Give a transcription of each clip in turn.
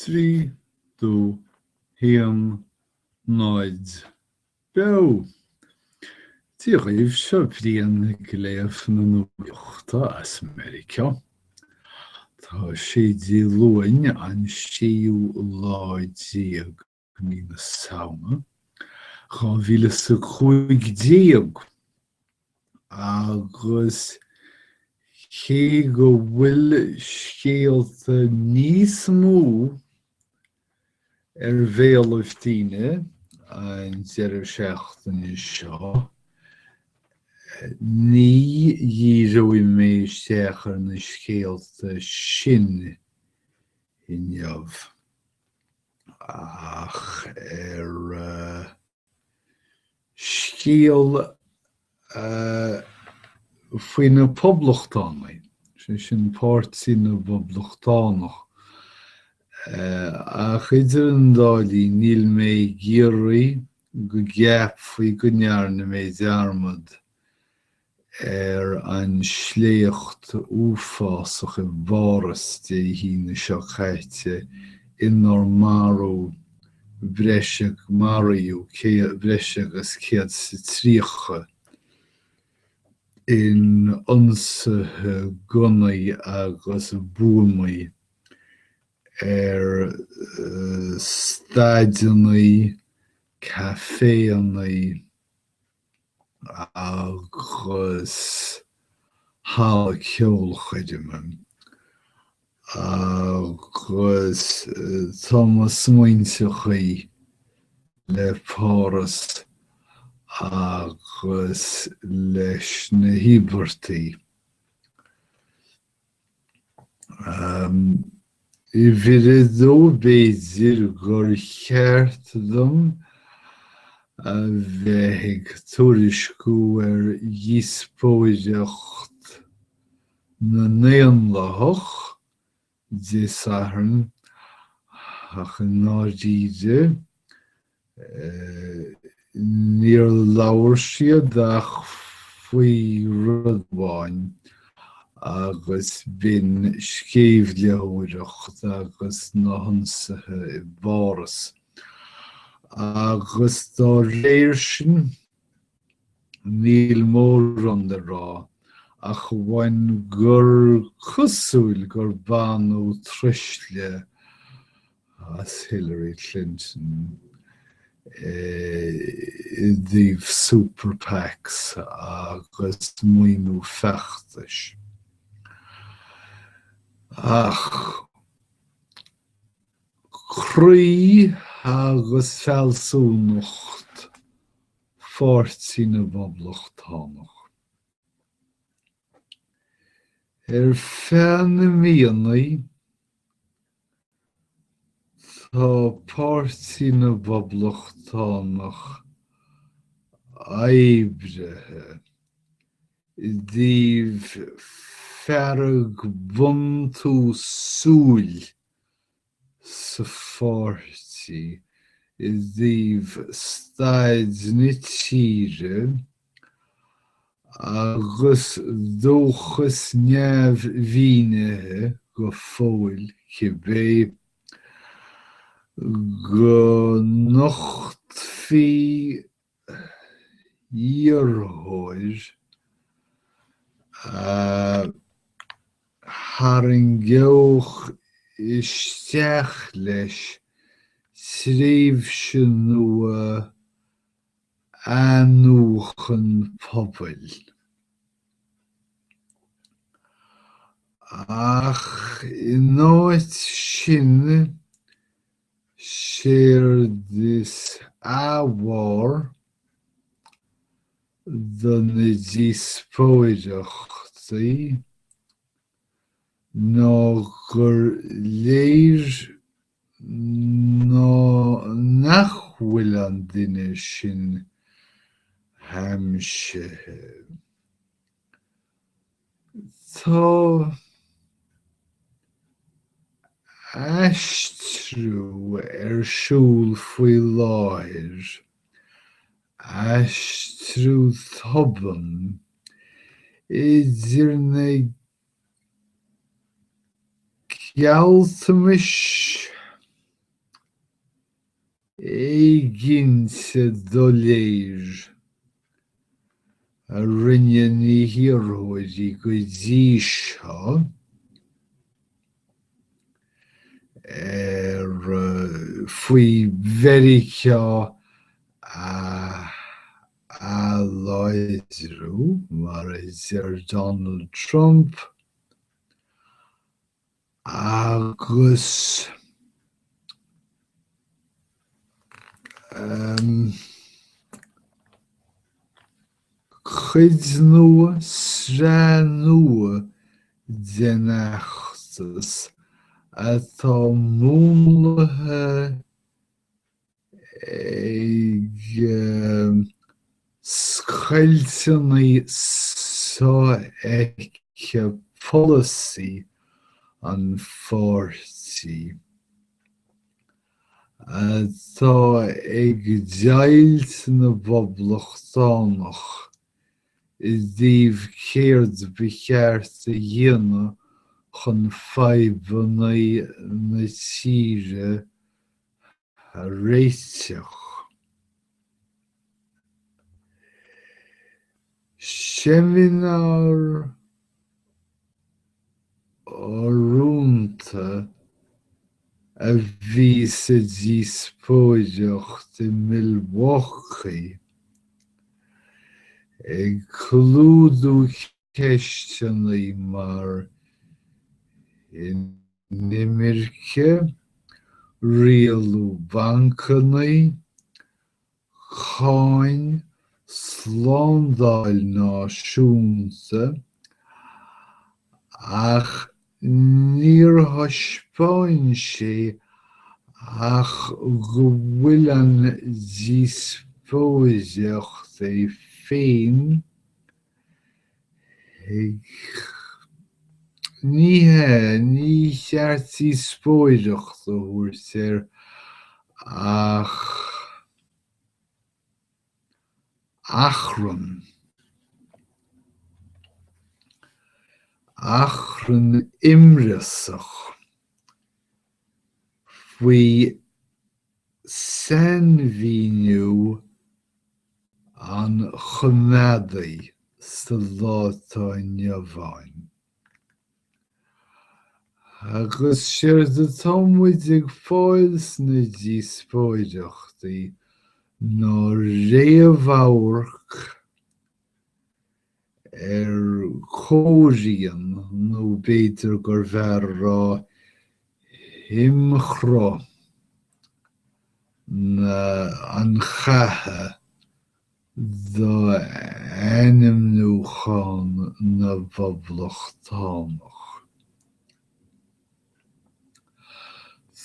Trí, dó, héan, náid, bew. Tí raibh seo bhríon go léamh na nuachta as America. Tá sé dí luain an síú láidíag ní na saona. Chá bhíle sa 15 agus cé go bhfuil scéalta níos mó bhéalamh an deireadh seachtain seo. Ní dhíreoidh mé isteach ar na scéalta sin inniamh. Ach scéal faoi na poblachtánach. Sin páirtí na bPoblachtánach. Ach idir an dálaí níl mé géirí go gceap faoi go ndearna mé dearmad an sléocht uafásach I bhforas de hína seo chaite inar marú bhreisig maríú bhreisig as céad sa tríocha in ionsaithe gunaí agus buamaí staideanaí, caféanaí agus hála ceol chuideann. Agus tá smaointe chuí le páras agus leis na híobartaí. I bhíre dó béidir gur cheart dom a bheith tuairisciú dhíspóideacht na néonlach de Saharn ach an náidíide níor labhair siad ach faoi rudháin agus bíonn scéimhleabhaireacht agus na hionsaithe I bhforas. Agus dá réir sin níl mór an de rá ach bhain gur cosúil gur banú tristle as Hillary Clinton dtíobh super PACs agus muoinú feachtais. Ach Croí agus Fealsúnacht páirtí na bPoblachtánach. Feann na míonaí tá páirtí na bPoblachtánach aibrithe díobh fearg buntú súil sa páirtí díobh staid na tíre agus dóchas neamhmhíneithe go fóill cibé go nocht faoi iarthóir Haringeoch isteach leis tríomhse nua anúchan pobl. Ach in áit sin séir dis ábhar don na díospóideachtaí ná gur léir ná nach bhfuil an duine sin haimsithe. Tá aistriú siúl faoi láthir, aistriú tobann idir na gealtamis éiginnte do léir a rinne ní hiorthóirí go dtí seo faoi mheiriceá a láidreú mar is Donald Trump agus chuid nua srá nua den achtas atá múnlathe ag scailteanna sáice policy an páirtí. Atá ag deilt na bPoblachtánach i dtaobh céard ba cheart a dhéanamh chun fadhbanna na tíre a réiteach. Seminar orúnta a bhí sa díospóideacht i Milwaukee ag clúdú ceisteanna mar inimirce, rialú bancanna, cháin, slándáil náisiúnta, ach níor thaispeáin sé ach go bhfuil an díospóideacht é féin ní cheart díospóideacht a thabhairt ach achrann imreasach faoi sainmhíniú an choimeádaí sa látá neamháin. Agus séir de támuid ag fáil sna díospóideachtaí ná réamhbhabhrac chóiríonn nó b'fhéidir gur bheith rá imchrá an chatha do ainmniúcháin na bPoblachtánach.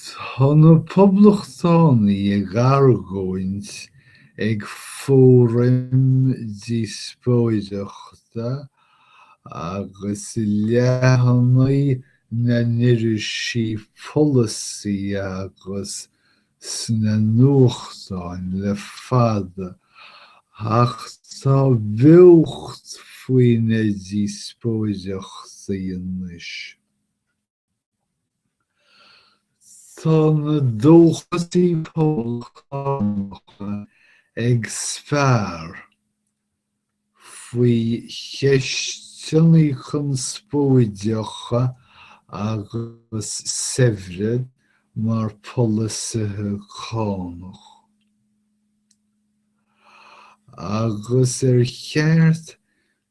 Tá na Poblachtánnaí ag argóint ag fóram díospóideachta agus i leathannaí na neirisí policy agus sna nuachtáin le fada ach tá bheocht faoi na díospóideachtaí anois. Tá na dóchasí poblachtánach ag sfear faoi cheisteannaí chun spóideacha agus saibhread mar polasithe chánach. Agus cheart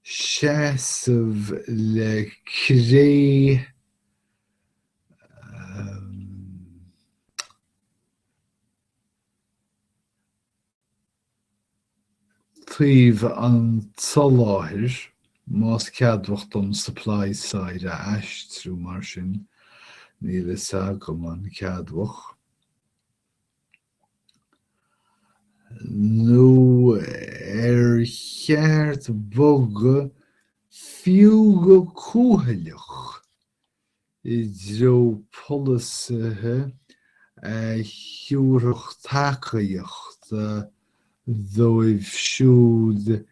seasamh le Croí taobh an soláthir más ceadmhacht dom supply side a aistriú mar sin níl is agam an ceadmhach. nó cheart boga fiú go cúthaileach i dtreo polasithe thiúrachtachaíochta dóibh siúd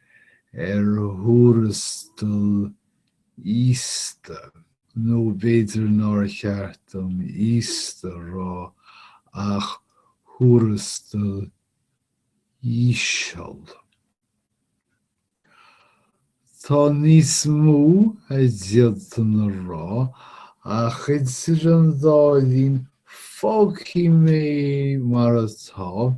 thuarastal íosta nó b'fhéidir nár cheartm íosta rá ach thuras íseal. Tá níos mó a dialta na rá a chuid siar an dálín fágtha mé mar atá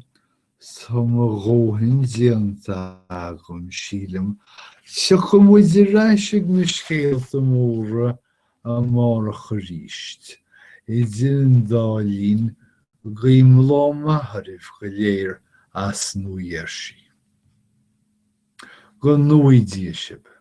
sa mo róthain déanta agam sílim se go muidir ráisig na scéalta móra a mar a choríist. Idir an dálín ghaimlá maithreamh go léir as nó dheirsi. Go nóidí sibh.